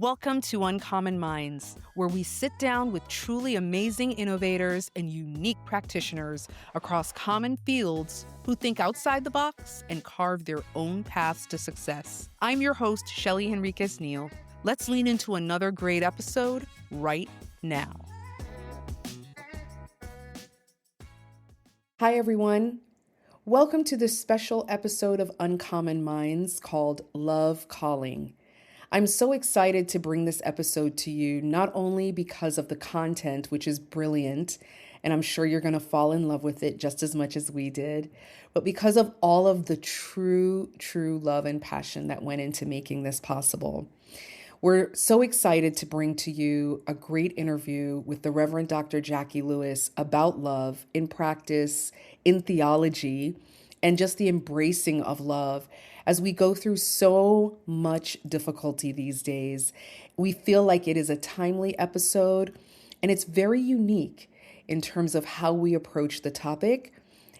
Welcome to Uncommon Minds, where we sit down with truly amazing innovators and unique practitioners across common fields who think outside the box and carve their own paths to success. I'm your host, Shelly and Rev. Let's lean into another great episode right now. Hi, everyone. Welcome to this special episode of Uncommon Minds called Love Calling. I'm so excited to bring this episode to you, not only because of the content, which is brilliant, and I'm sure you're going to fall in love with it just as much as we did, but because of all of the true love and passion that went into making this possible. We're so excited to bring to you a great interview with the Reverend Dr. Jacqui Lewis about love in practice, in theology, and just the embracing of love. As we go through so much difficulty these days, we feel like it is a timely episode, and it's very unique in terms of how we approach the topic,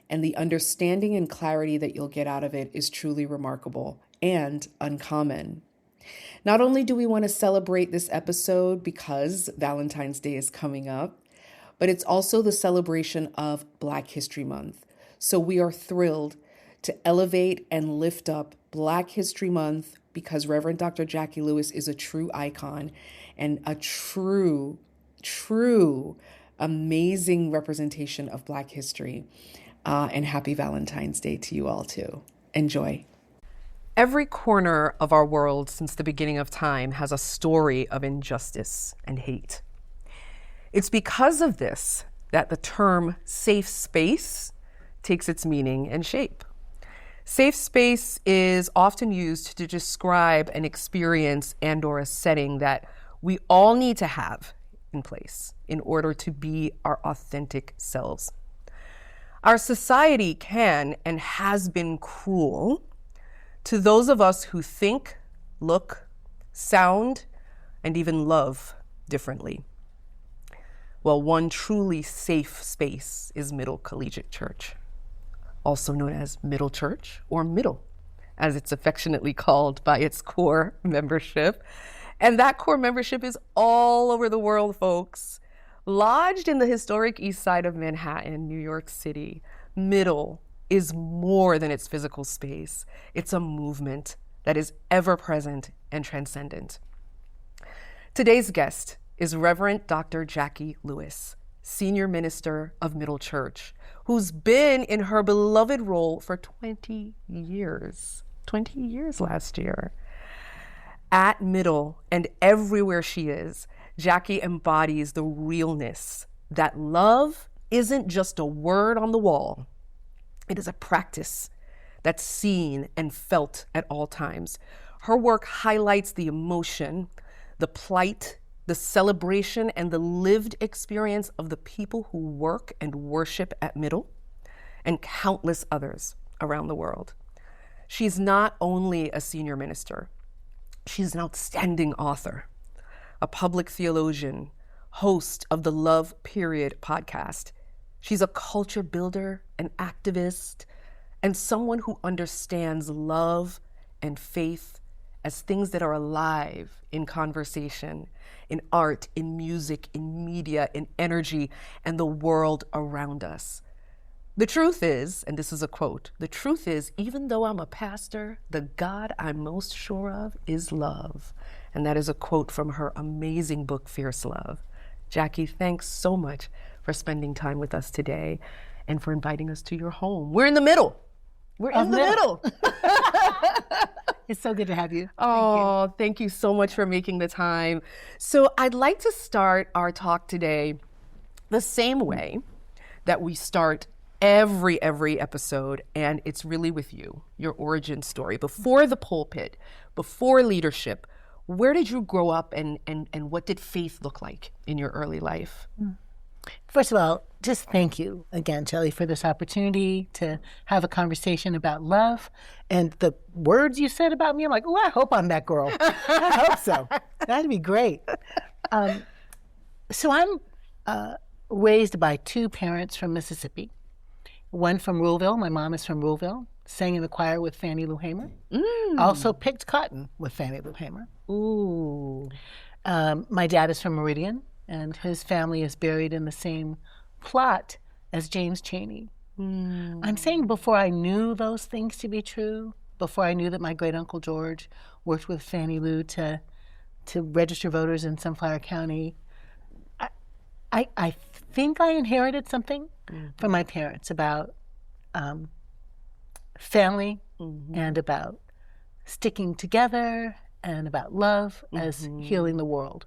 and the understanding and clarity that you'll get out of it is truly remarkable and uncommon. Not only do we want to celebrate this episode because Valentine's Day is coming up, but it's also the celebration of Black History Month. So we are thrilled to elevate and lift up Black History Month because Reverend Dr. Jacqui Lewis is a true icon and a true amazing representation of Black history. And happy Valentine's Day to you all too. Enjoy. Every corner of our world since the beginning of time has a story of injustice and hate. It's because of this that the term safe space takes its meaning and shape. Safe space is often used to describe an experience and or a setting that we all need to have in place in order to be our authentic selves. Our society can and has been cruel to those of us who think, look, sound, and even love differently. Well, one truly safe space is Middle Collegiate Church, also known as Middle Church, or Middle, as it's affectionately called by its core membership. And that core membership is all over the world, folks. Lodged in the historic east side of Manhattan, New York City, Middle is more than its physical space. It's a movement that is ever present and transcendent. Today's guest is Reverend Dr. Jacqui Lewis, Senior Minister of Middle Church, who's been in her beloved role for 20 years. 20 years last year. At Middle and everywhere she is, Jacqui embodies the realness that love isn't just a word on the wall. It is a practice that's seen and felt at all times. Her work highlights the emotion, the plight, the celebration, and the lived experience of the people who work and worship at Middle and countless others around the world. She's not only a senior minister, she's an outstanding author, a public theologian, host of the Love Period podcast. She's a culture builder, an activist, and someone who understands love and faith as things that are alive in conversation, in art, in music, in media, in energy, and the world around us. The truth is, and this is a quote, the truth is, even though I'm a pastor, the God I'm most sure of is love. And that is a quote from her amazing book, Fierce Love. Jacqui, thanks so much for spending time with us today and for inviting us to your home. We're in the middle. We're in the middle. It's so good to have you. Oh, thank you so much for making the time. So I'd like to start our talk today the same way that we start every episode, and it's really with you, your origin story. Before the pulpit, before leadership, where did you grow up and what did faith look like in your early life? First of all, just thank you again, Shelly, for this opportunity to have a conversation about love. And the words you said about me, I'm like, oh, I hope I'm that girl. I hope so. That'd be great. So I'm raised by two parents from Mississippi, one from Ruleville. My mom is from Ruleville. sang in the choir with Fannie Lou Hamer. Also picked cotton with Fannie Lou Hamer. Ooh. My dad is from Meridian, and his family is buried in the same plot as James Chaney. I'm saying before I knew those things to be true, before I knew that my great uncle George worked with Fannie Lou to register voters in Sunflower County, I think I inherited something from my parents about family and about sticking together and about love as healing the world.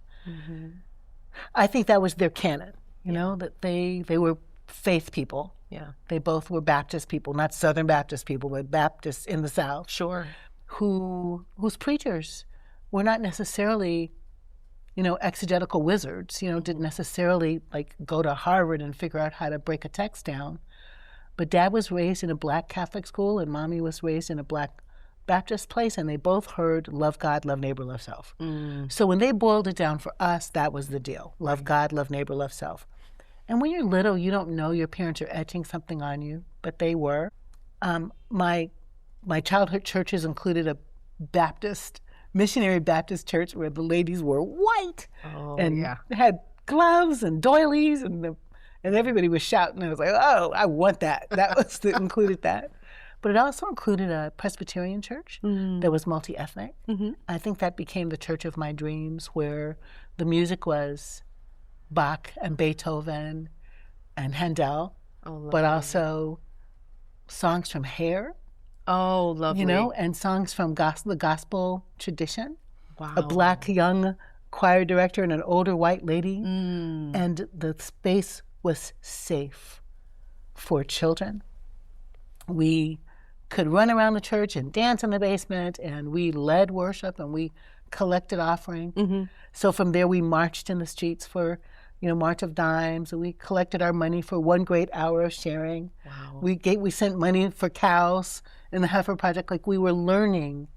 I think that was their canon, you know, that they were faith people. Yeah. They both were Baptist people, not Southern Baptist people, but Baptists in the South. Sure. Whose preachers were not necessarily, you know, exegetical wizards, you know, didn't necessarily like go to Harvard and figure out how to break a text down. But Dad was raised in a Black Catholic school and Mommy was raised in a Black Baptist place, and they both heard love God, love neighbor, love self. So when they boiled it down for us, that was the deal. Love God, love neighbor, love self. And when you're little, you don't know your parents are etching something on you, but they were. My childhood churches included a missionary Baptist church where the ladies were white and had gloves and doilies, and everybody was shouting. And I was like, oh, I want that. That was included that. But it also included a Presbyterian church that was multi-ethnic. I think that became the church of my dreams, where the music was Bach and Beethoven and Handel, but also songs from Hair. Oh, lovely. You know, and songs from the gospel tradition. Wow. A Black young choir director and an older white lady. And the space was safe for children. We could run around the church and dance in the basement, and we led worship and we collected offering. So from there we marched in the streets for, you know, March of Dimes, and we collected our money for one great hour of sharing. Wow. We sent money for cows in the Heifer Project. Like, we were learning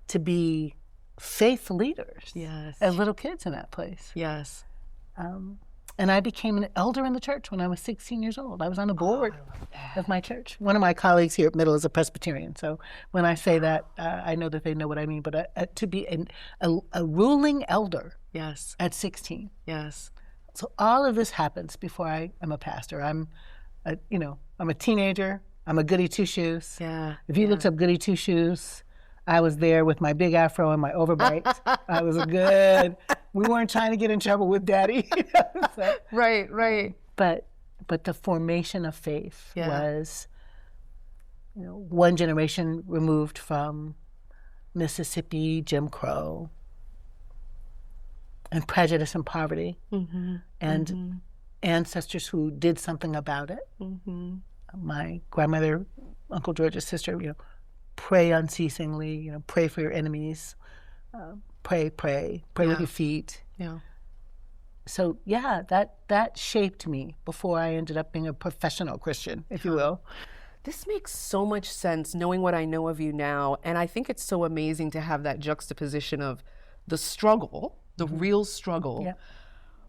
to be faith leaders as little kids in that place. Yes. And I became an elder in the church when I was 16 years old. I was on the board of my church. One of my colleagues here at Middle is a Presbyterian, so when I say that, I know that they know what I mean. But to be a ruling elder at 16. Yes. So all of this happens before I am a pastor. I'm a teenager. I'm a goody two-shoes. Yeah. If you looked up goody two-shoes, I was there with my big afro and my overbites. I was we weren't trying to get in trouble with Daddy. So, Right. But the formation of faith was, you know, one generation removed from Mississippi, Jim Crow, and prejudice and poverty, and ancestors who did something about it. My grandmother, Uncle George's sister, you know, pray unceasingly, you know, pray for your enemies, pray with your feet. Yeah. So that shaped me before I ended up being a professional Christian, if you will. This makes so much sense, knowing what I know of you now, and I think it's so amazing to have that juxtaposition of the struggle, the real struggle,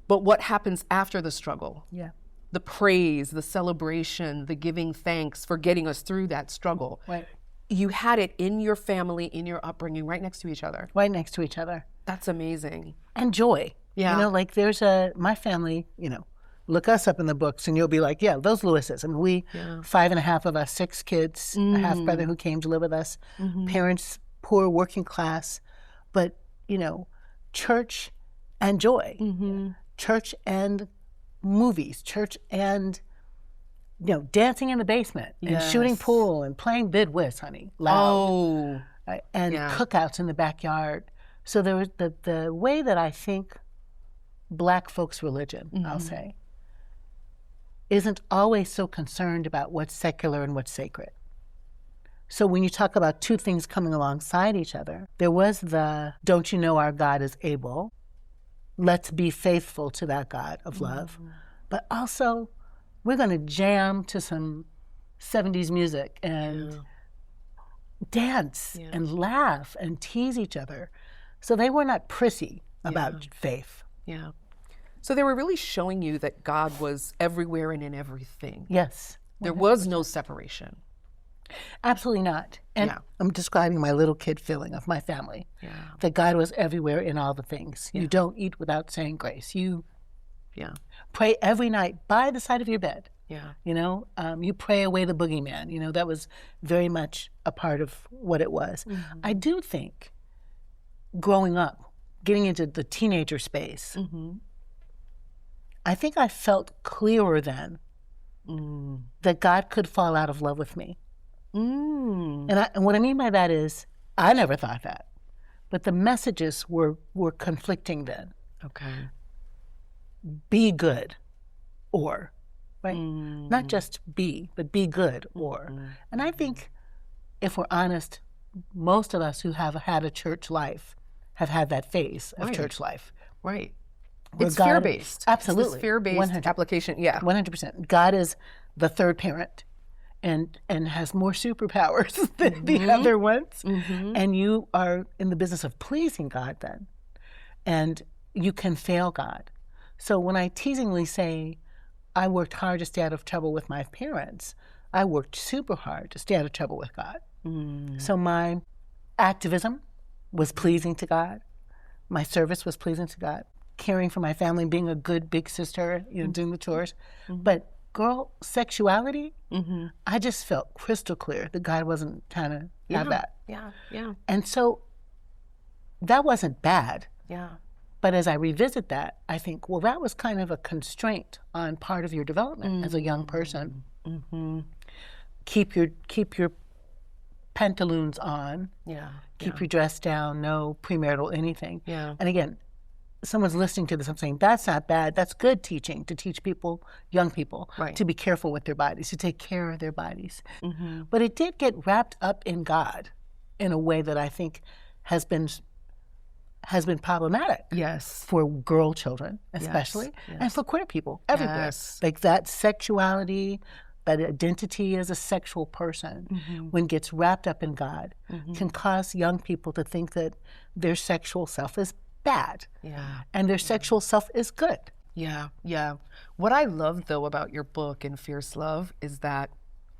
but what happens after the struggle. Yeah. The praise, the celebration, the giving thanks for getting us through that struggle. Right. You had it in your family, in your upbringing, right next to each other. Right next to each other. That's amazing. And joy. Yeah. You know, like my family, you know, look us up in the books and you'll be like, yeah, those Lewises. I mean, 5.5 of us, 6 kids, a half brother who came to live with us, parents, poor, working class, but, you know, church and joy, church and movies, church and, you know, dancing in the basement and shooting pool and playing bid whist, honey, loud. And cookouts in the backyard. So there was the way that I think Black folks' religion, I'll say, isn't always so concerned about what's secular and what's sacred. So when you talk about two things coming alongside each other, there was the, don't you know our God is able? Let's be faithful to that God of love. But also, we're going to jam to some 70s music and dance and laugh and tease each other. So they were not prissy about faith. Yeah. So they were really showing you that God was everywhere and in everything. Yes. 100%. There was no separation. Absolutely not. And Yeah. I'm describing my little kid feeling of my family. Yeah. That God was everywhere in all the things. Yeah. You don't eat without saying grace. You Yeah. pray every night by the side of your bed. Yeah. You pray away the boogeyman. That was very much a part of what it was. Mm-hmm. I do think growing up, getting into the teenager space, Mm-hmm. I think I felt clearer then that God could fall out of love with me. Mm. And what I mean by that is, I never thought that. But the messages were conflicting then. Okay. Be good, or, right? Not just be, but be good, or. And I think, if we're honest, most of us who have had a church life have had that phase of church life. Right. Where It's God- fear-based. Absolutely. It's this fear-based 100. application. Yeah. 100%. God is the third parent and has more superpowers than the other ones. And you are in the business of pleasing God then. And you can fail God. So when I teasingly say, I worked hard to stay out of trouble with my parents, I worked super hard to stay out of trouble with God. So my activism was pleasing to God. My service was pleasing to God. Caring for my family, being a good big sister, doing the chores. But girl, sexuality, I just felt crystal clear that God wasn't trying to have that. Yeah. Yeah. And so that wasn't bad. Yeah. But as I revisit that, I think, well, that was kind of a constraint on part of your development as a young person. Keep your pantaloons on. Yeah. Keep your dress down. No premarital anything. Yeah. And again, someone's listening to this, I'm saying, that's not bad. That's good teaching, to teach people, young people, to be careful with their bodies, to take care of their bodies. But it did get wrapped up in God in a way that I think has been problematic. Yes. For girl children, especially, and for queer people everywhere. Yes. Like that sexuality, that identity as a sexual person, when gets wrapped up in God, can cause young people to think that their sexual self is bad. Yeah. And their sexual self is good. Yeah. Yeah. What I love, though, about your book and Fierce Love is that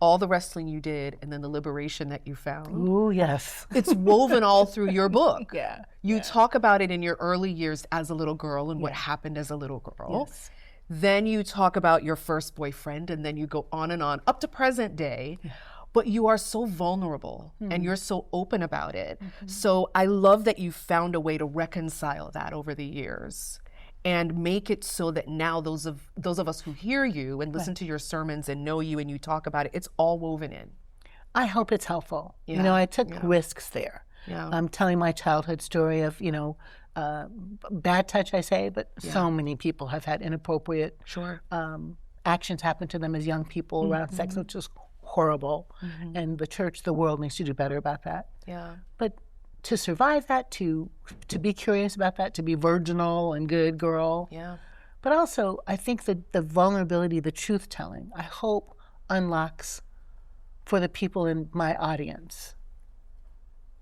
all the wrestling you did and then the liberation that you found. Ooh, yes. It's woven all through your book. Yeah. You talk about it in your early years as a little girl and what happened as a little girl. Yes. Then you talk about your first boyfriend, and then you go on and on up to present day. But you are so vulnerable and you're so open about it. So I love that you found a way to reconcile that over the years and make it so that now those of us who hear you and listen to your sermons and know you and you talk about it, it's all woven in. I hope it's helpful. Yeah. I took risks there. Yeah. I'm telling my childhood story of, bad touch, I say, but so many people have had inappropriate actions happen to them as young people around sex, which is horrible. And the church, the world needs to do better about that. Yeah. But to survive that, to be curious about that, to be virginal and good girl. Yeah. But also, I think that the vulnerability, the truth telling, I hope unlocks for the people in my audience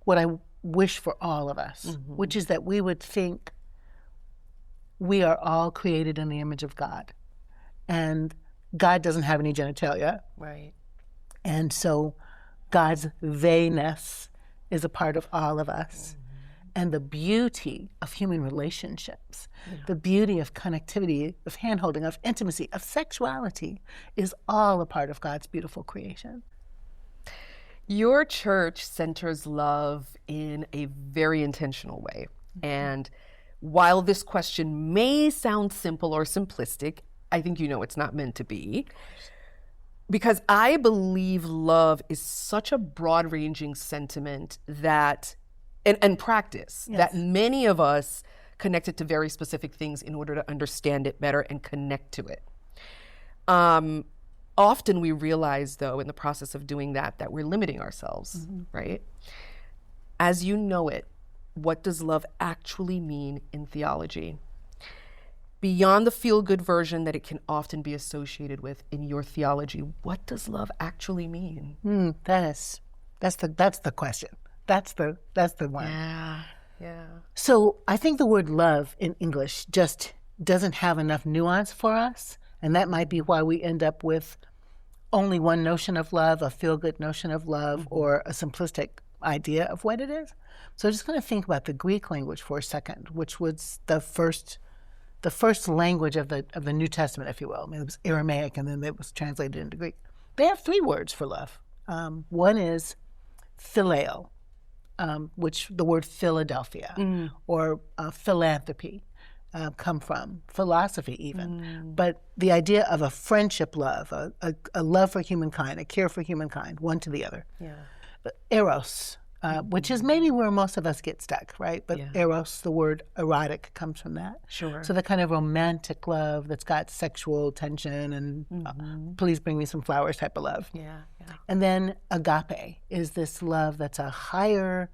what I wish for all of us, which is that we would think we are all created in the image of God. And God doesn't have any genitalia. Right. And so God's they-ness is a part of all of us. And the beauty of human relationships, the beauty of connectivity, of handholding, of intimacy, of sexuality is all a part of God's beautiful creation. Your church centers love in a very intentional way. And while this question may sound simple or simplistic, I think it's not meant to be. Because I believe love is such a broad-ranging sentiment that, and practice, that many of us connect it to very specific things in order to understand it better and connect to it. Often we realize, though, in the process of doing that we're limiting ourselves, right? As you know it, what does love actually mean in theology? Beyond the feel-good version that it can often be associated with in your theology, what does love actually mean? That's the question. That's the one. Yeah. So I think the word love in English just doesn't have enough nuance for us, and that might be why we end up with only one notion of love, a feel-good notion of love, or a simplistic idea of what it is. So I'm just going to think about the Greek language for a second, which was the first language of the New Testament, if you will. I mean, it was Aramaic, and then it was translated into Greek. They have 3 words for love. One is phileo, which the word Philadelphia or philanthropy come from, philosophy even. But the idea of a friendship love, a love for humankind, a care for humankind, one to the other. Yeah. Eros, which is maybe where most of us get stuck, right? But eros, the word erotic, comes from that. Sure. So the kind of romantic love that's got sexual tension and please bring me some flowers type of love. Yeah. And then agape is this love that's a higher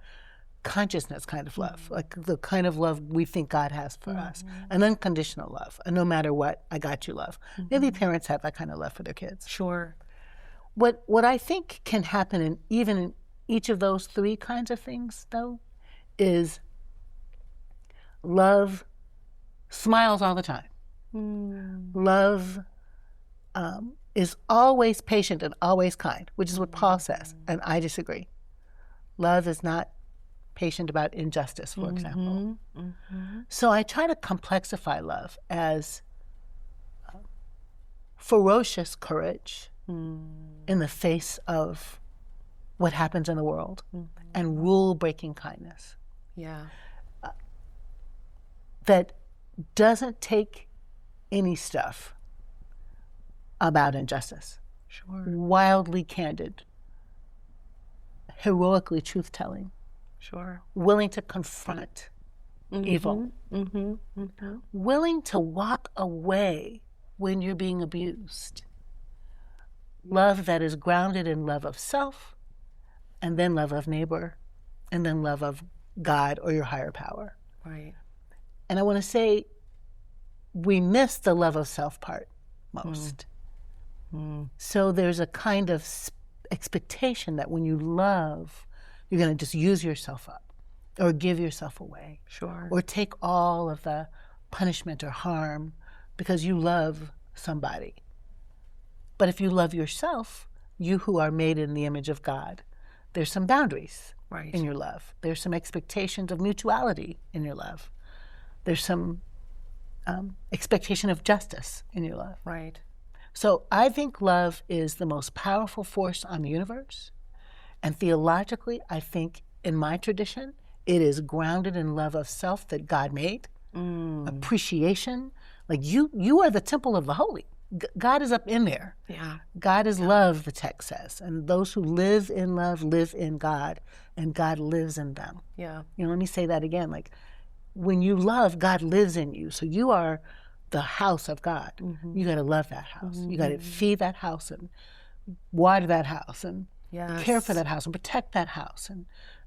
consciousness kind of love, like the kind of love we think God has for us. An unconditional love, a no matter what, I got you love. Maybe parents have that kind of love for their kids. Sure. What I think can happen in each of those 3 kinds of things, though, is love smiles all the time. Love is always patient and always kind, which is what Paul says, and I disagree. Love is not patient about injustice, for example. So I try to complexify love as ferocious courage in the face of what happens in the world and rule-breaking kindness. Yeah. That doesn't take any stuff about injustice. Sure. Wildly candid, heroically truth-telling. Sure. Willing to confront evil. Willing to walk away when you're being abused. Love that is grounded in love of self, and then love of neighbor, and then love of God or your higher power. Right. And I want to say we miss the love of self part most. So there's a kind of expectation that when you love, you're going to just use yourself up or give yourself away. Sure. Or take all of the punishment or harm because you love somebody. But if you love yourself, you who are made in the image of God, there's some boundaries in your love. There's some expectations of mutuality in your love. There's some expectation of justice in your love. Right. So I think love is the most powerful force on the universe. And theologically, I think in my tradition, it is grounded in love of self that God made, appreciation. Like you are the temple of the holy. God is up in there. Yeah. God is love, the text says. And those who live in love live in God, and God lives in them. Yeah. Let me say that again. Like, when you love, God lives in you. So you are the house of God. You got to love that house. You got to feed that house and water that house and care for that house and protect that house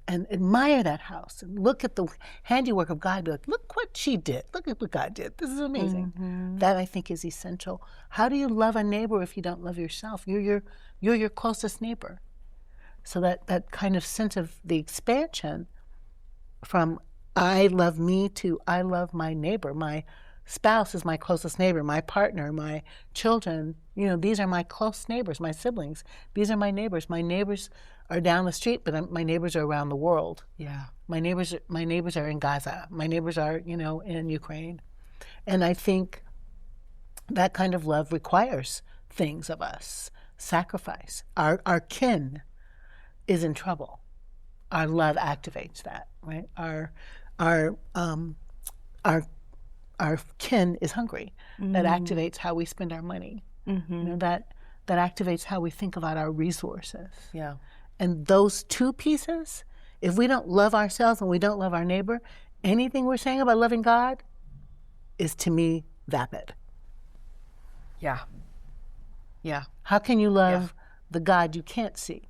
and admire that house and look at the handiwork of God and be like, look what she did. Look at what God did. This is amazing. That, I think, is essential. How do you love a neighbor if you don't love yourself? You're your closest neighbor. So that kind of sense of the expansion from I love me to I love my neighbor. My spouse is my closest neighbor, my partner, my children. These are my close neighbors, my siblings. These are my neighbors. My neighbors are down the street, but my neighbors are around the world. Yeah. My neighbors are in Gaza. My neighbors are, in Ukraine. And I think that kind of love requires things of us. Sacrifice. Our kin is in trouble. Our love activates that, right? Our kin is hungry. That activates how we spend our money. That activates how we think about our resources. Yeah. And those 2 pieces, if we don't love ourselves and we don't love our neighbor, anything we're saying about loving God is, to me, vapid. Yeah. Yeah. How can you love the God you can't see,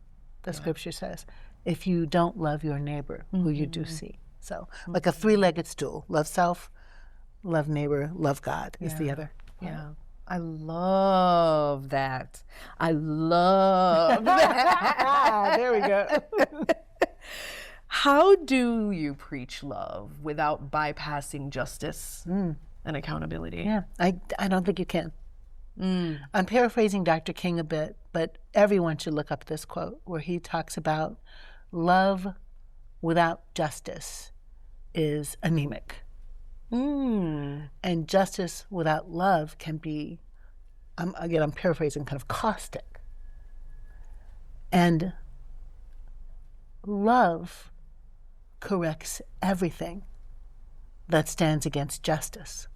the scripture says, if you don't love your neighbor who you do see? So like a 3-legged stool, love self, love neighbor, love God is the other. Yeah. I love that. I love that. There we go. How do you preach love without bypassing justice and accountability? Yeah, I don't think you can. I'm paraphrasing Dr. King a bit, but everyone should look up this quote where he talks about love without justice is anemic. And justice without love can be, I'm paraphrasing, kind of caustic. And love corrects everything that stands against justice.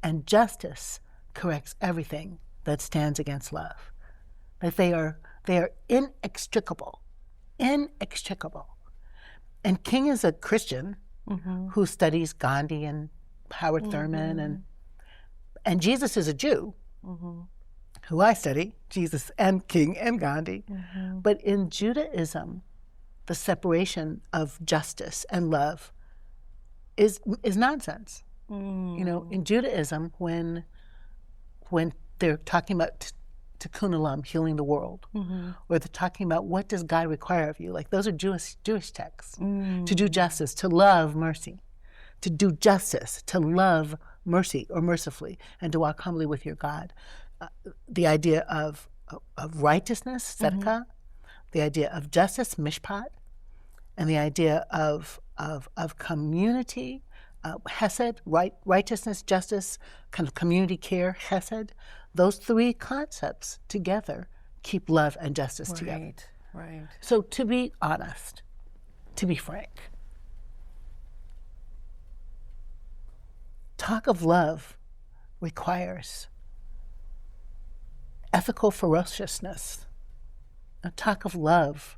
And justice corrects everything that stands against love. That they are inextricable. Inextricable. And King is a Christian who studies Gandhi and Howard Thurman, and Jesus is a Jew who I study, Jesus and King and Gandhi. But in Judaism, the separation of justice and love is nonsense. You know, in Judaism, when they're talking about tikkun olam, healing the world, or they're talking about what does God require of you, like those are Jewish texts. To do justice, to love mercy, to do justice, to love mercy or mercifully, and to walk humbly with your God. The idea of righteousness, tzedakah, the idea of justice, mishpat, and the idea of community, hesed, righteousness, justice, kind of community care, chesed. Those three concepts together keep love and justice together. Right. So to be honest, to be frank, talk of love requires ethical ferociousness. A talk of love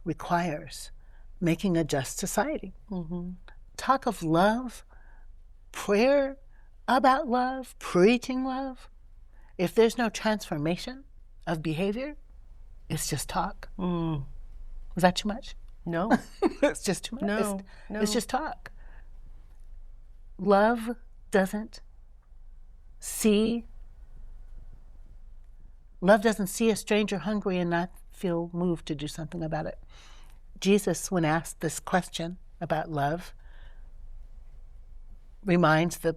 requires making a just society. Talk of love, prayer about love, preaching love. If there's no transformation of behavior, it's just talk. Was that too much? No. It's just too much. No. It's just talk. Love doesn't see a stranger hungry and not feel moved to do something about it. Jesus, when asked this question about love, reminds the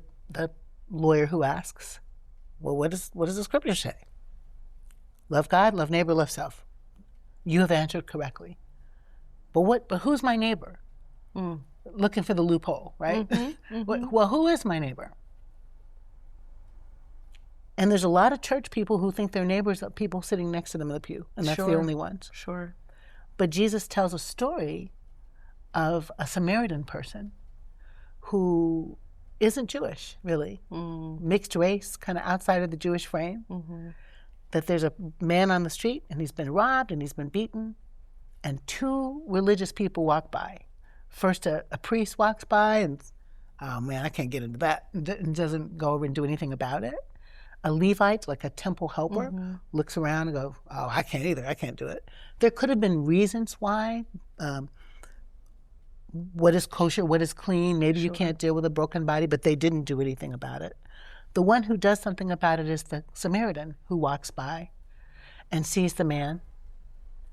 lawyer who asks, well, what does the scripture say? Love God, love neighbor, love self. You have answered correctly. But who's my neighbor? Looking for the loophole, right? Well, who is my neighbor? And there's a lot of church people who think their neighbors are people sitting next to them in the pew, and that's the only ones. Sure. But Jesus tells a story of a Samaritan person who isn't Jewish, really. Mixed race, kind of outside of the Jewish frame. That there's a man on the street, and he's been robbed, and he's been beaten, and two religious people walk by. First, a priest walks by, and, oh man, I can't get into that, and doesn't go over and do anything about it. A Levite, like a temple helper, looks around and goes, oh, I can't either, I can't do it. There could have been reasons why. What is kosher, what is clean, maybe you can't deal with a broken body, but they didn't do anything about it. The one who does something about it is the Samaritan who walks by and sees the man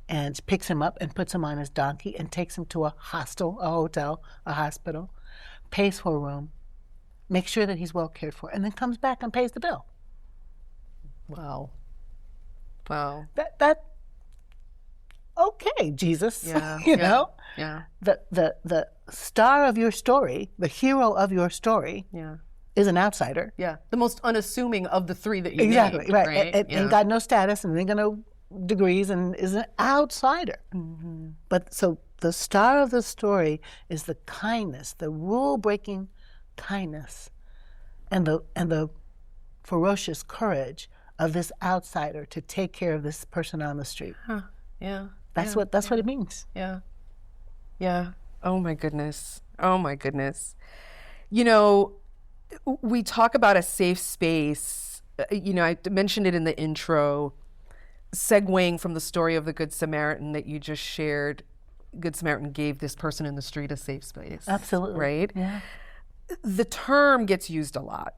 and picks him up and puts him on his donkey and takes him to a hostel, a hotel, a hospital, pays for a room, makes sure that he's well cared for, and then comes back and pays the bill. Wow. That okay, Jesus. Yeah. you know? Yeah. The star of your story, the hero of your story, is an outsider. Yeah. The most unassuming of the three that you Exactly, named, right. And got no status and ain't got no degrees and is an outsider. But so the star of the story is the kindness, the rule-breaking kindness, and the ferocious courage of this outsider to take care of this person on the street. Yeah. That's what it means. Yeah. Oh my goodness. You know, we talk about a safe space. You know, I mentioned it in the intro, segueing from the story of the Good Samaritan that you just shared. Good Samaritan gave this person in the street a safe space. Absolutely. Right? Yeah. The term gets used a lot.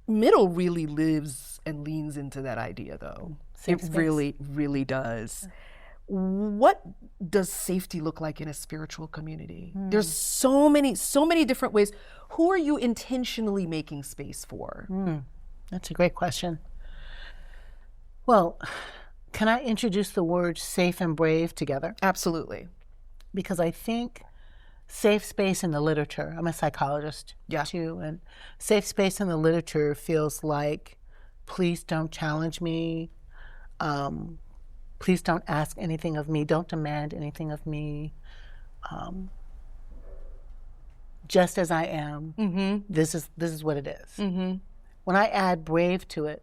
Middle really lives and leans into that idea, though. Safe it space. really, really does. What does safety look like in a spiritual community? There's so many different ways. Who are you intentionally making space for? That's a great question. Well, can I introduce the words safe and brave together? Absolutely. Because I think safe space in the literature, I'm a psychologist too, and safe space in the literature feels like, please don't challenge me, please don't ask anything of me, don't demand anything of me, just as I am, this is what it is. When I add brave to it,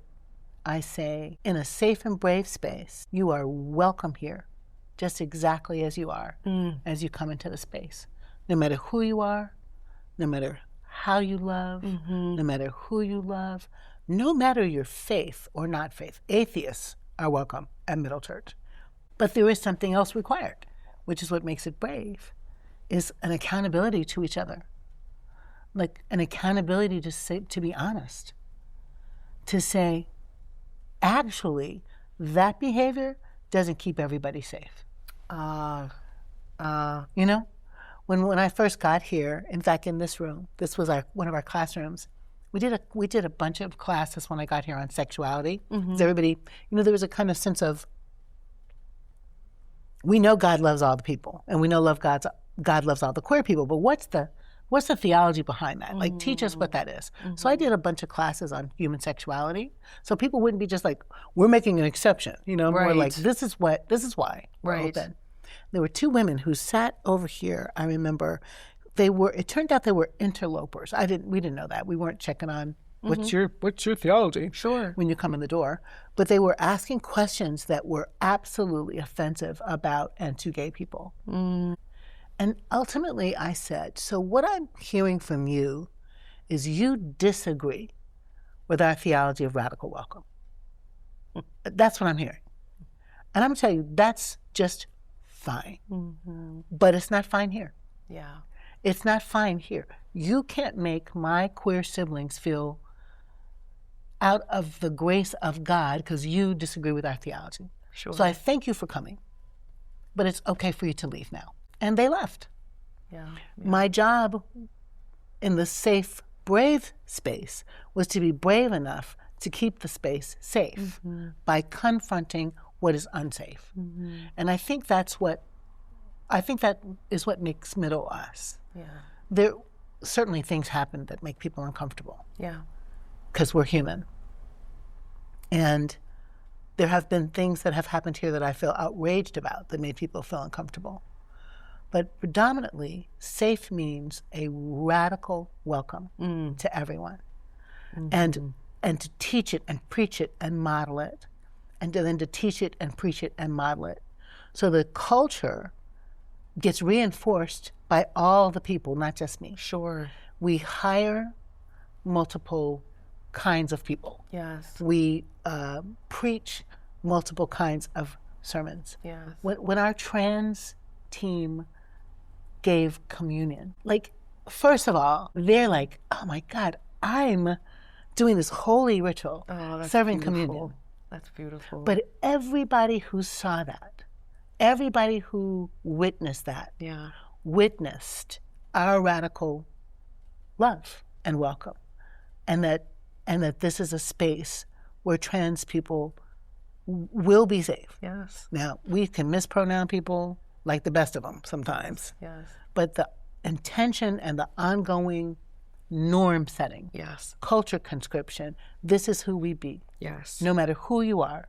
I say, in a safe and brave space, you are welcome here, just exactly as you are, as you come into the space. No matter who you are, no matter how you love, no matter who you love, no matter your faith or not faith. Atheists are welcome at Middle Church. But there is something else required, which is what makes it brave, is an accountability to each other. Like an accountability to be honest. To say, actually, that behavior doesn't keep everybody safe. You know, when I first got here, in fact, in this room, this was one of our classrooms. We did a bunch of classes when I got here on sexuality. So everybody, there was a kind of sense of, we know God loves all the people, and we know God loves all the queer people. But what's the theology behind that? Like, teach us what that is. So I did a bunch of classes on human sexuality, so people wouldn't be just like, we're making an exception, more like, this is why. We're open. There were two women who sat over here. I remember it turned out they were interlopers. We didn't know that. We weren't checking on what's your theology? Sure. When you come in the door. But they were asking questions that were absolutely offensive about and to gay people. And ultimately I said, so what I'm hearing from you is you disagree with our theology of radical welcome. That's what I'm hearing. And I'm going to tell you, that's just fine. But it's not fine here. Yeah. It's not fine here. You can't make my queer siblings feel out of the grace of God because you disagree with our theology. Sure. So I thank you for coming, but it's okay for you to leave now. And they left. Yeah. My job in the safe, brave space was to be brave enough to keep the space safe by confronting what is unsafe. And I think that is what makes Middle us. Yeah. There certainly things happen that make people uncomfortable. Yeah. Because we're human. And there have been things that have happened here that I feel outraged about that made people feel uncomfortable. But predominantly, safe means a radical welcome to everyone. And to teach it and preach it and model it. And then to teach it and preach it and model it. So the culture gets reinforced by all the people, not just me. Sure. We hire multiple kinds of people. Yes. We preach multiple kinds of sermons. Yes. When our trans team gave communion, like, first of all, they're like, oh my God, I'm doing this holy ritual, serving communion. That's beautiful. But everybody who saw that, everybody who witnessed that, witnessed our radical love and welcome, and that this is a space where trans people will be safe. Yes. Now, we can mispronoun people like the best of them sometimes. Yes. But the intention and the ongoing norm setting, culture conscription, this is who we be. Yes. No matter who you are,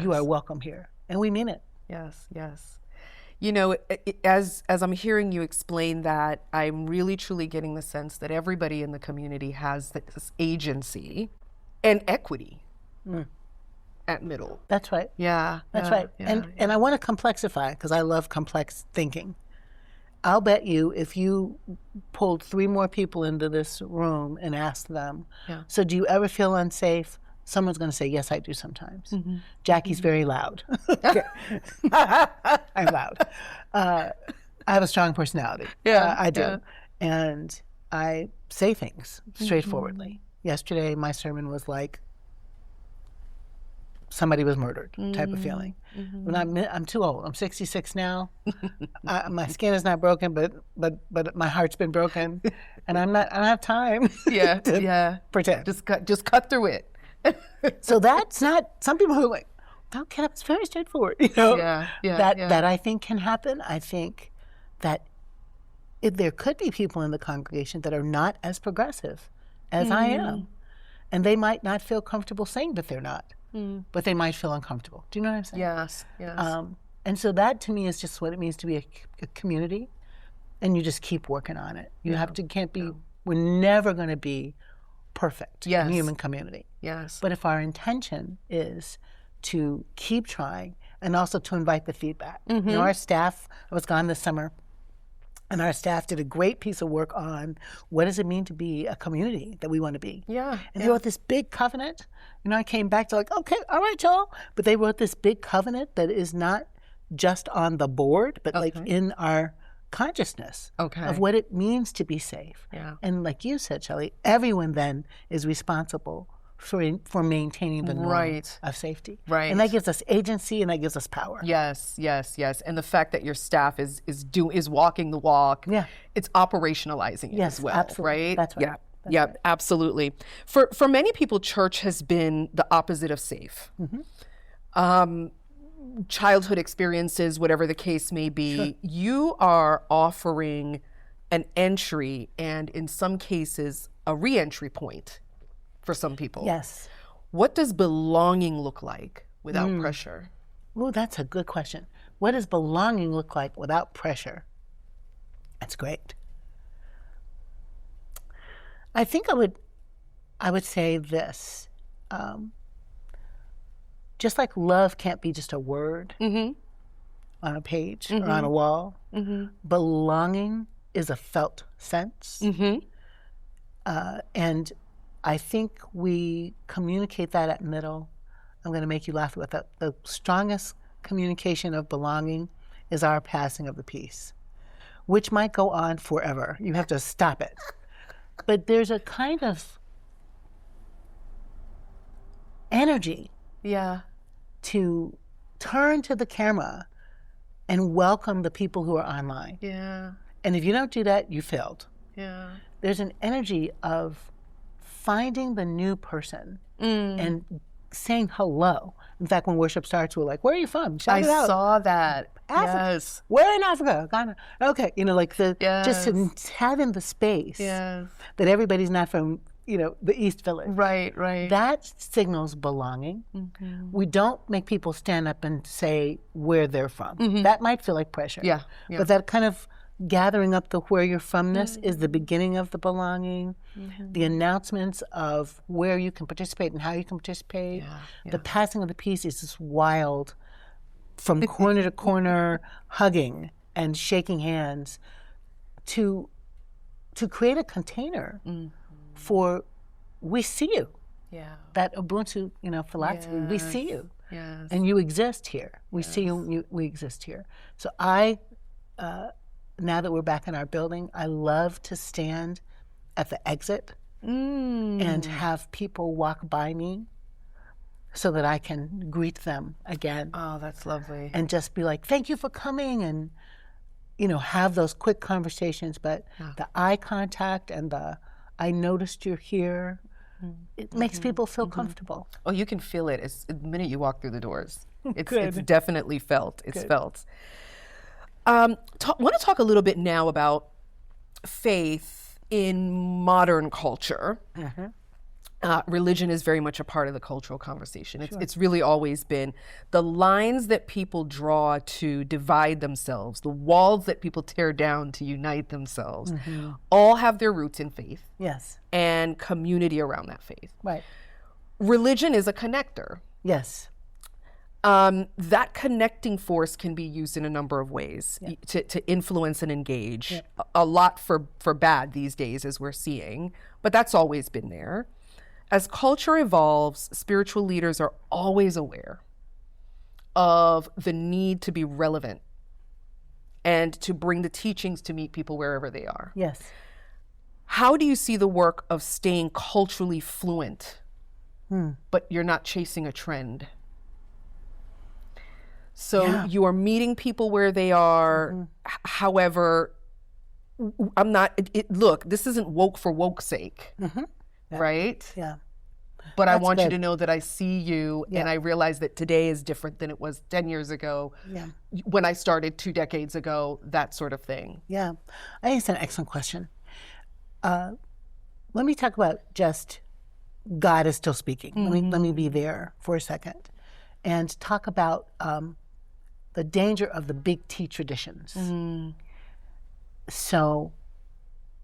you are welcome here. And we mean it. Yes, yes. You know, as I'm hearing you explain that, I'm really truly getting the sense that everybody in the community has this agency and equity at Middle. That's right. Yeah. That's right. And I want to complexify because I love complex thinking. I'll bet you if you pulled 3 more people into this room and asked them, so do you ever feel unsafe? Someone's going to say, yes, I do sometimes. Jacqui's very loud. I'm loud. I have a strong personality. I do. And I say things straightforwardly. Yesterday, my sermon was like, somebody was murdered type of feeling. When I'm too old. I'm 66 now. My skin is not broken, but my heart's been broken, and I don't have time. to pretend. Just cut through it. So that's not, some people who are like, okay, that's very straightforward. That I think can happen. I think that there could be people in the congregation that are not as progressive as I am. And they might not feel comfortable saying that they're not, but they might feel uncomfortable. Do you know what I'm saying? Yes. And so that to me is just what it means to be a community, and you just keep working on it. You can't be, we're never going to be perfect in human community. Yes. But if our intention is to keep trying and also to invite the feedback. Our staff, I was gone this summer, and our staff did a great piece of work on what does it mean to be a community that we want to be. And they wrote this big covenant. I came back to like, okay, all right, y'all. But they wrote this big covenant that is not just on the board, but like in our consciousness of what it means to be safe. And like you said, Shelly, everyone then is responsible for maintaining the norm of safety. And that gives us agency, and that gives us power. Yes. And the fact that your staff is walking the walk, it's operationalizing it as well, absolutely. right? That's right. That's right. Absolutely. For many people, church has been the opposite of safe. Childhood experiences, whatever the case may be, you are offering an entry and in some cases a re-entry point for some people. Yes. What does belonging look like without pressure? Oh, that's a good question. What does belonging look like without pressure? That's great. I think I would say this. Just like love can't be just a word on a page or on a wall, belonging is a felt sense. And I think we communicate that at middle. I'm going to make you laugh with that. The strongest communication of belonging is our passing of the peace, which might go on forever. You have to stop it. But there's a kind of energy to turn to the camera and welcome the people who are online. And if you don't do that, you failed. There's an energy of finding the new person and saying hello. In fact, when worship starts, we're like, where are you from? Shout it out. I saw that. Africa. Yes. Where in Africa? Ghana. Okay. Like just having the space that everybody's not from, the East Village. Right. That signals belonging. We don't make people stand up and say where they're from. That might feel like pressure. But that kind of gathering up the where you're fromness is the beginning of the belonging. The announcements of where you can participate and how you can participate. The passing of the peace is this wild, from corner to corner, hugging and shaking hands to create a container for we see you. That Ubuntu, philosophy, we see you. And you exist here. We see you, we exist here. So now that we're back in our building, I love to stand at the exit and have people walk by me so that I can greet them again. Oh, that's lovely. And just be like, thank you for coming, and, have those quick conversations. But the eye contact and the, I noticed you're here, it makes people feel comfortable. Oh, you can feel it the minute you walk through the doors. It's definitely felt. It's felt. Want to talk a little bit now about faith in modern culture. Religion is very much a part of the cultural conversation. It's really always been. The lines that people draw to divide themselves, the walls that people tear down to unite themselves, all have their roots in faith. Yes. And community around that faith. Right. Religion is a connector. Yes. That connecting force can be used in a number of ways to influence and engage. A lot for bad these days, as we're seeing, but that's always been there. As culture evolves, spiritual leaders are always aware of the need to be relevant and to bring the teachings to meet people wherever they are. Yes. How do you see the work of staying culturally fluent, but you're not chasing a trend? So you are meeting people where they are. However, I'm not, look, this isn't woke for woke's sake, right? Yeah. But I That's want you good. to know that I see you, Yeah. and I realize that today is different than it was 10 years ago, Yeah. when I started 2 decades ago, that sort of thing. Yeah. I think it's an excellent question. Let me talk about just God is still speaking. Let me be there for a second and talk about the danger of the big T traditions. So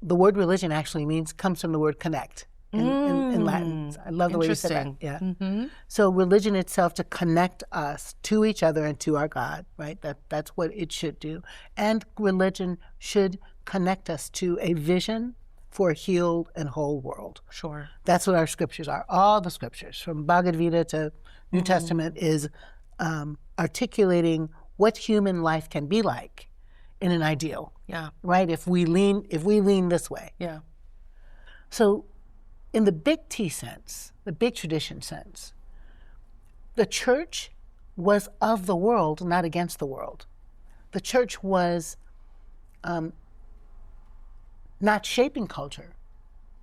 the word religion actually comes from the word connect in Latin. I love the way you said that. Interesting. Yeah. So religion itself to connect us to each other and to our God, right? That's what it should do. And religion should connect us to a vision for a healed and whole world. Sure. That's what our scriptures are. All the scriptures, from Bhagavad Gita to New Testament, is articulating what human life can be like in an ideal. Yeah. Right? If we lean this way. Yeah. So, in the big T sense, the big tradition sense, the church was of the world, not against the world. The church was not shaping culture,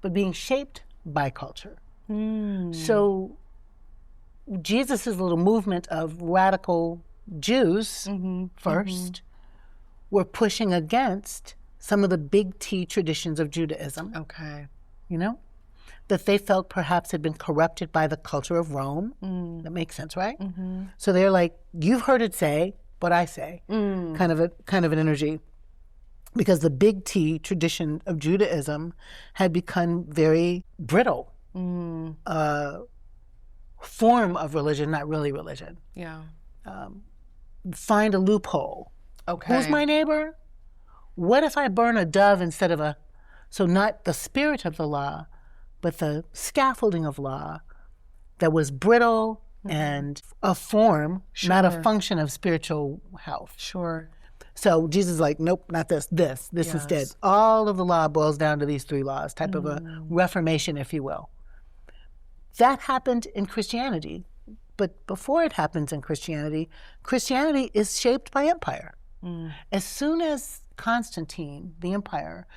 but being shaped by culture. So Jesus' little movement of radical Jews first were pushing against some of the big T traditions of Judaism, Okay. you know, that they felt perhaps had been corrupted by the culture of Rome. That makes sense, right? So they're like, you've heard it say, but I say, kind of an energy. Because the big T tradition of Judaism had become very brittle form of religion, not really religion. Yeah. Find a loophole. Okay. Who's my neighbor? What if I burn a dove instead of a... So not the spirit of the law, but the scaffolding of law that was brittle and a form, not a function of spiritual health. Sure. So Jesus is like, nope, not this, this instead. All of the law boils down to these 3 laws, type of a reformation, if you will. That happened in Christianity. But before it happens in Christianity, Christianity is shaped by empire. As soon as Constantine, the emperor,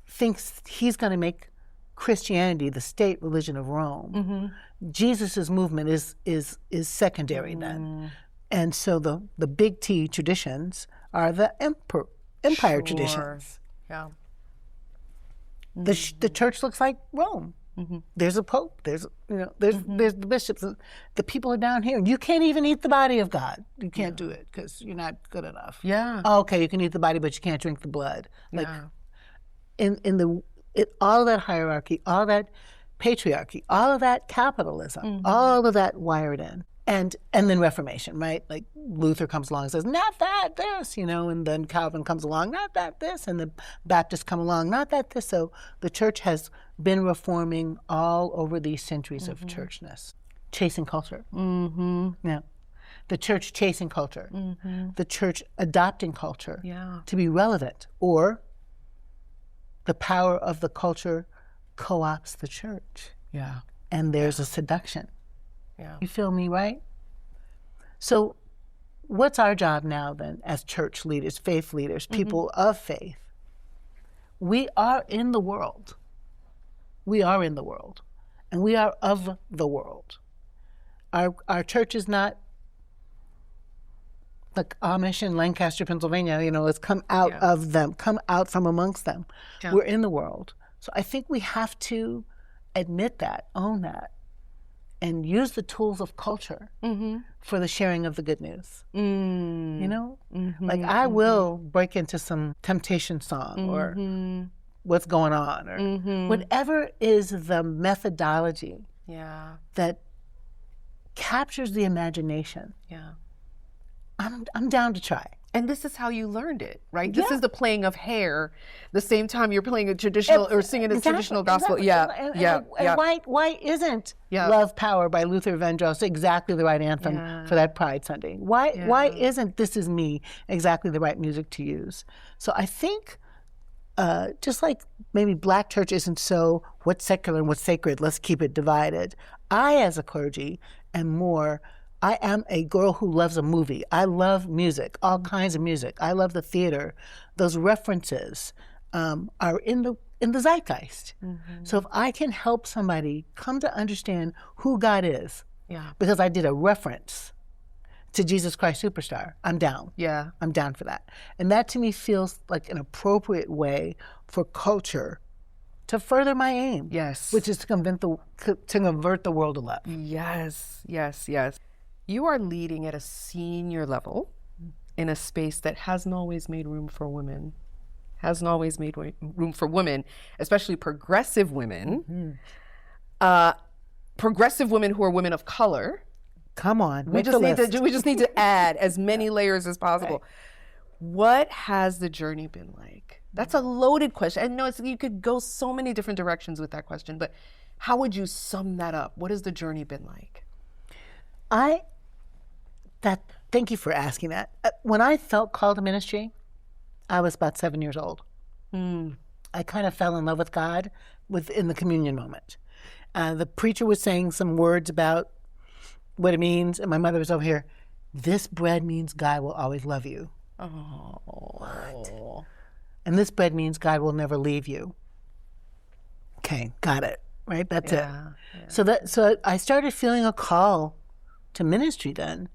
thinks he's going to make Christianity the state religion of Rome, Jesus' movement is secondary then. And so the big T traditions are the empire traditions. Yeah. The church looks like Rome. There's a pope. There's the bishops. The people are down here. You can't even eat the body of God. You can't do it because you're not good enough. Yeah. Oh, okay, you can eat the body, but you can't drink the blood. Like all of that hierarchy, all that patriarchy, all of that capitalism, all of that wired in. And then Reformation, right? Like Luther comes along and says, not that, this, and then Calvin comes along, not that, this, and the Baptists come along, not that, this. So the church has been reforming all over these centuries of churchness, chasing culture. Yeah. The church chasing culture, the church adopting culture to be relevant, or the power of the culture co-opts the church. Yeah. And there's a seduction. Yeah. You feel me, right? So what's our job now then as church leaders, faith leaders, people of faith? We are in the world. We are in the world. And we are of the world. Our church is not like Amish in Lancaster, Pennsylvania, let's come out of them, come out from amongst them. Yeah. We're in the world. So I think we have to admit that, own that, and use the tools of culture for the sharing of the good news. Like I will break into some Temptation song or what's going on or whatever is the methodology that captures the imagination. Yeah. I'm down to try. And this is how you learned it, right? This is the playing of hair, the same time you're playing a traditional or singing a traditional gospel. Exactly. And why isn't Love Power by Luther Vandross exactly the right anthem for that Pride Sunday? Why isn't This Is Me exactly the right music to use? So I think just like maybe Black church isn't so what's secular and what's sacred, let's keep it divided. I, as a clergy, I am a girl who loves a movie. I love music, all kinds of music. I love the theater, those references. are in the zeitgeist. So if I can help somebody come to understand who God is, because I did a reference to Jesus Christ Superstar, I'm down. Yeah. I'm down for that. And that to me feels like an appropriate way for culture to further my aim. Yes. Which is to convert the world to love. Yes, yes, yes. You are leading at a senior level in a space that hasn't always made room for women. Hasn't always made room for women, especially progressive women. Progressive women who are women of color. Come on, we just need to add as many layers as possible. Right. What has the journey been like? That's a loaded question. I know you could go so many different directions with that question, but how would you sum that up? What has the journey been like? Thank you for asking that. When I felt called to ministry, I was about 7 years old. I kind of fell in love with God within the communion moment. The preacher was saying some words about what it means, and my mother was over here, this bread means God will always love you. Oh. What? And this bread means God will never leave you. Okay, got it. Right? That's it. Yeah. So I started feeling a call to ministry then.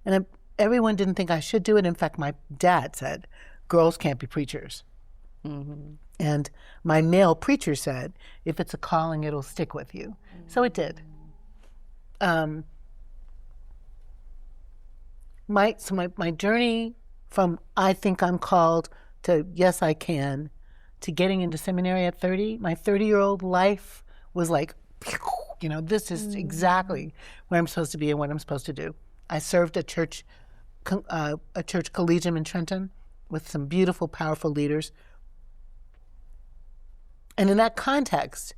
And everyone didn't think I should do it. In fact, my dad said, girls can't be preachers. And my male preacher said, if it's a calling, it'll stick with you. So it did. My journey from I think I'm called to yes, I can, to getting into seminary at 30, my 30-year-old life was like, this is exactly where I'm supposed to be and what I'm supposed to do. I served a church collegium in Trenton with some beautiful, powerful leaders. And in that context,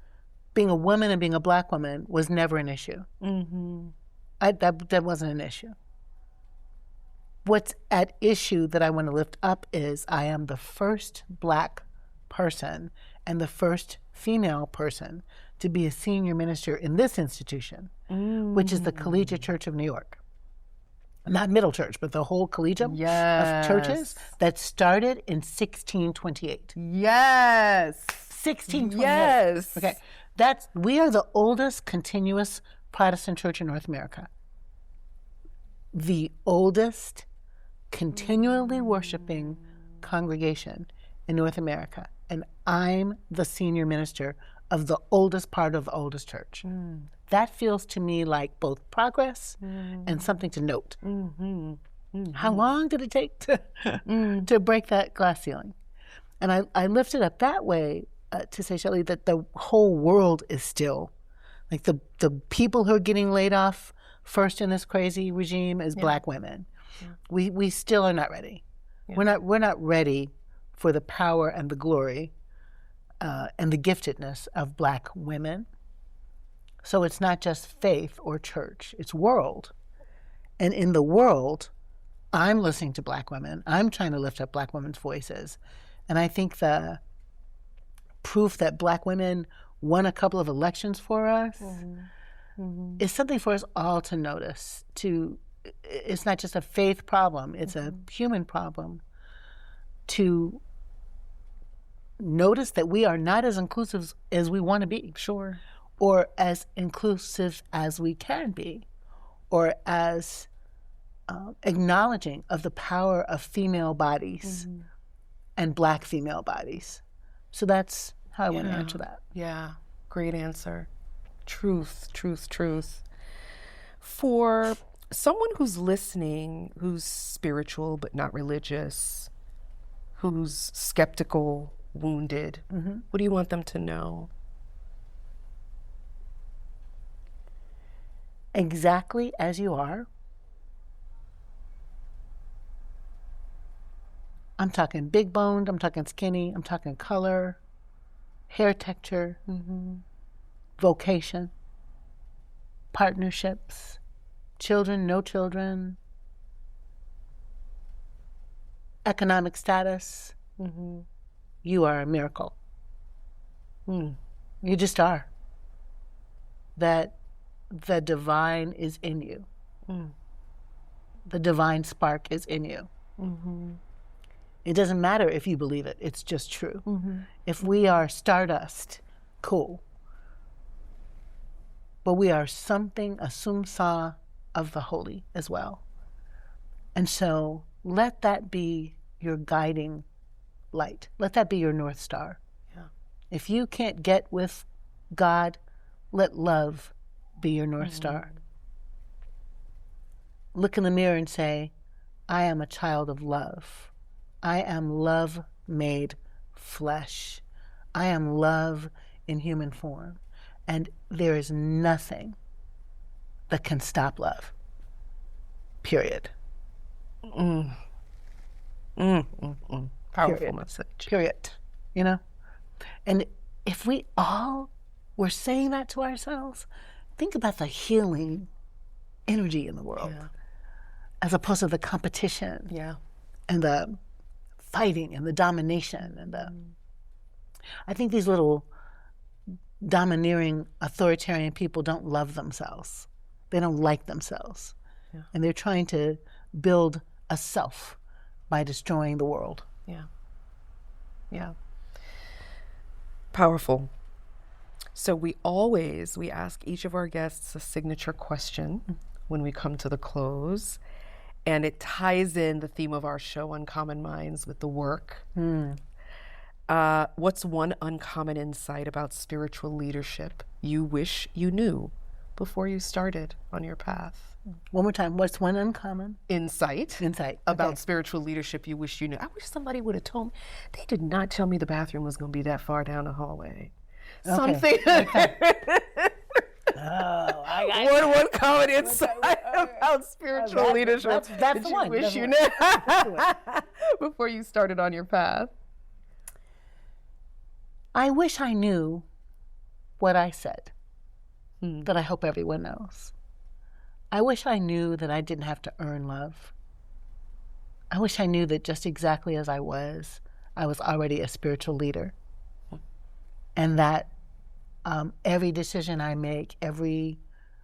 being a woman and being a Black woman was never an issue. That wasn't an issue. What's at issue that I want to lift up is I am the first Black person and the first female person to be a senior minister in this institution, which is the Collegiate Church of New York. Not Middle Church, but the whole collegium of churches that started in 1628. Yes. 1628. Yes. Okay. We are the oldest continuous Protestant church in North America. The oldest continually worshiping congregation in North America. And I'm the senior minister of the oldest part of the oldest church. That feels to me like both progress and something to note. How long did it take to break that glass ceiling? And I lift it up that way to say, Shelly, that the whole world is still, like the people who are getting laid off first in this crazy regime is Black women. We still are not ready. We're not ready for the power and the glory and the giftedness of Black women. So it's not just faith or church, it's world. And in the world, I'm listening to Black women. I'm trying to lift up Black women's voices. And I think the proof that Black women won a couple of elections for us is something for us all to notice. It's not just a faith problem, it's a human problem. To notice that we are not as inclusive as we want to be. Sure. Or as inclusive as we can be, or as acknowledging of the power of female bodies and Black female bodies. So that's how I want to answer that. Yeah, great answer. Truth, truth, truth. For someone who's listening, who's spiritual but not religious, who's skeptical, wounded, what do you want them to know? Exactly as you are. I'm talking big boned, I'm talking skinny, I'm talking color, hair texture, vocation, partnerships, children, no children, economic status. You are a miracle. You just are. That the divine is in you. The divine spark is in you. It doesn't matter if you believe it. It's just true. If we are stardust, cool. But we are something, a sumsa of the holy as well. And so let that be your guiding light. Let that be your North Star. Yeah. If you can't get with God, let love be your North Star. Look in the mirror and say, I am a child of love. I am love made flesh. I am love in human form. And there is nothing that can stop love. Period. Powerful message. Period. You know? And if we all were saying that to ourselves, think about the healing energy in the world, as opposed to the competition and the fighting and the domination and the. I think these little domineering, authoritarian people don't love themselves. They don't like themselves, and they're trying to build a self by destroying the world. Yeah. Powerful. So we ask each of our guests a signature question when we come to the close, and it ties in the theme of our show, Uncommon Minds, with the work. What's one uncommon insight about spiritual leadership you wish you knew before you started on your path? One more time. What's one uncommon Insight about spiritual leadership you wish you knew? I wish somebody would have told me. They did not tell me the bathroom was going to be that far down the hallway. Something. One common insight about spiritual leadership that's that the one. You wish you knew before you started on your path. I wish I knew what I said, that I hope everyone knows. I wish I knew that I didn't have to earn love. I wish I knew that just exactly as I was already a spiritual leader. And that every decision I make, every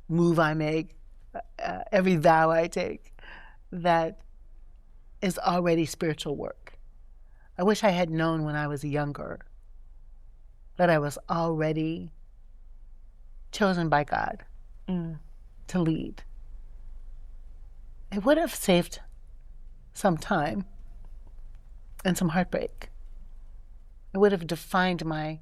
move I make, every vow I take, that is already spiritual work. I wish I had known when I was younger that I was already chosen by God to lead. It would have saved some time and some heartbreak. It would have defined my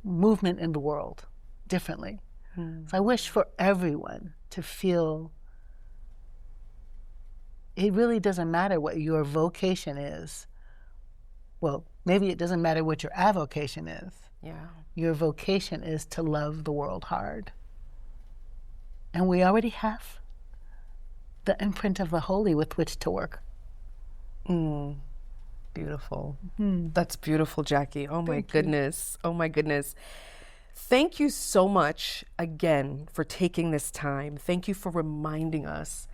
movement in the world differently. So I wish for everyone to feel it really doesn't matter what your vocation is. Well, maybe it doesn't matter what your avocation is. Your vocation is to love the world hard. And we already have the imprint of the holy with which to work. Beautiful. That's beautiful, Jacqui. Oh my goodness. Oh my goodness. Thank you so much again for taking this time. Thank you for reminding us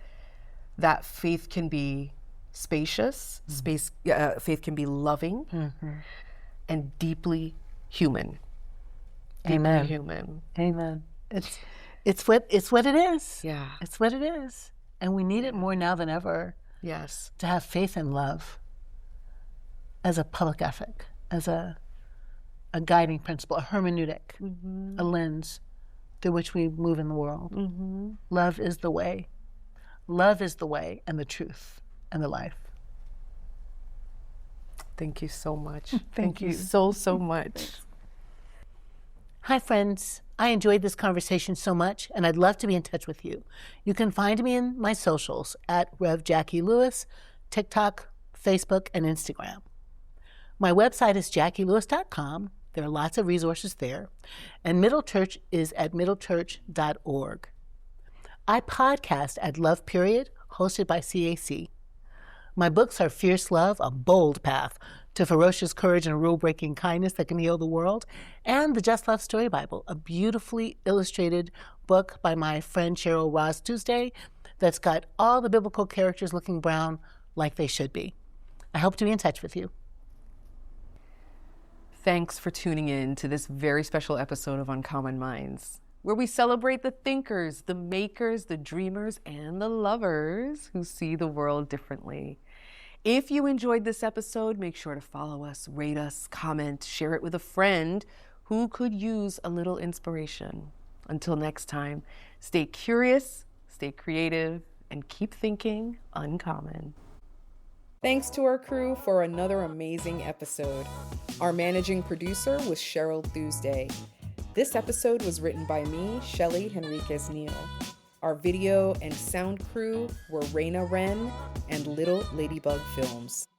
that faith can be spacious, faith can be loving, and deeply human. Amen. Deeply human. Amen. It's what it is. Yeah. It's what it is. And we need it more now than ever. Yes. To have faith and love as a public ethic, as a guiding principle, a hermeneutic, a lens through which we move in the world. Love is the way. Love is the way and the truth and the life. Thank you so much. Thank you so much. Hi, friends. I enjoyed this conversation so much, and I'd love to be in touch with you. You can find me in my socials at Rev Jacqui Lewis, TikTok, Facebook, and Instagram. My website is jacquilewis.com. There are lots of resources there. And Middle Church is at middlechurch.org. I podcast at Love Period, hosted by CAC. My books are Fierce Love, A Bold Path to Ferocious Courage and Rule-Breaking Kindness That Can Heal the World, and the Just Love Story Bible, a beautifully illustrated book by my friend Cheryl Ross Tuesday that's got all the biblical characters looking brown like they should be. I hope to be in touch with you. Thanks for tuning in to this very special episode of Uncommon Minds, where we celebrate the thinkers, the makers, the dreamers, and the lovers who see the world differently. If you enjoyed this episode, make sure to follow us, rate us, comment, share it with a friend who could use a little inspiration. Until next time, stay curious, stay creative, and keep thinking uncommon. Thanks to our crew for another amazing episode. Our managing producer was Cheryl Tuesday. This episode was written by me, Shelly Henriquez-Neal. Our video and sound crew were Raina Wren and Little Ladybug Films.